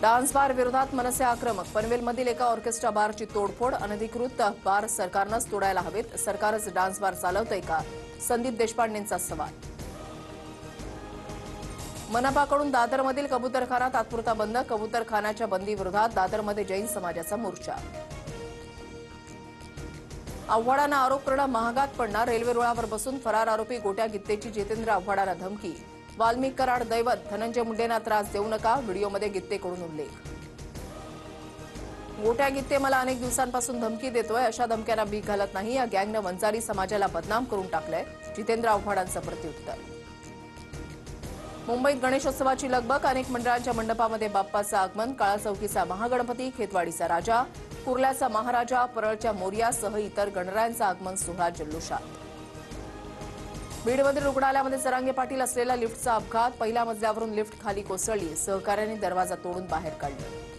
Dance bar विरोधात मनसे आक्रमक. पनवेलमधील एका ऑर्केस्ट्रा बारची तोडफोड. अनधिकृत बार सरकारनंच तोडायला हवेत. सरकारच डान्स बार चालवतंय का? संदीप देशपांडेंचा सवाल. मनपाकडून दादरमधील कबूतरखाना तात्पुरता बंद. कबूतरखान्याच्या बंदीविरोधात दादरमध्ये जैन समाजाचा मोर्चा. आव्हाडांना आरोप करणं महागात पडणार. रेल्वे रुळावर बसून फरार आरोपी गोट्या गित्तेची जितेंद्र आव्हाडांना धमकी. वाल्मिक कराड दैवत. धनंजय मुंडेंना त्रास देऊ नका. व्हिडिओमध्ये गित्तेकडून उल्लेख. गोट्या गित्ते मला अनेक दिवसांपासून धमकी देतोय. अशा धमक्यांना भीक घालत नाही. या गँगनं वंजारी समाजाला बदनाम करून टाकलंय. जितेंद्र आव्हाडांचं प्रत्युत्तर. मुंबईत गणेशोत्सवाची लगबग. अनेक मंडळांच्या मंडपामध्ये बाप्पाचं आगमन. काळाचौकीचा महागणपती, खेतवाडीचा राजा, कुर्ल्याचा महाराजा, परळच्या मोरयासह इतर गणरायांचं आगमन सोहळा जल्लोषात. बीडमधील रुग्णालयामध्ये जरांगे पाटील असलेल्या लिफ्टचा अपघात. पहिल्या मजल्यावरून लिफ्ट खाली कोसळली. सहकाऱ्यांनी दरवाजा तोडून बाहेर काढलं.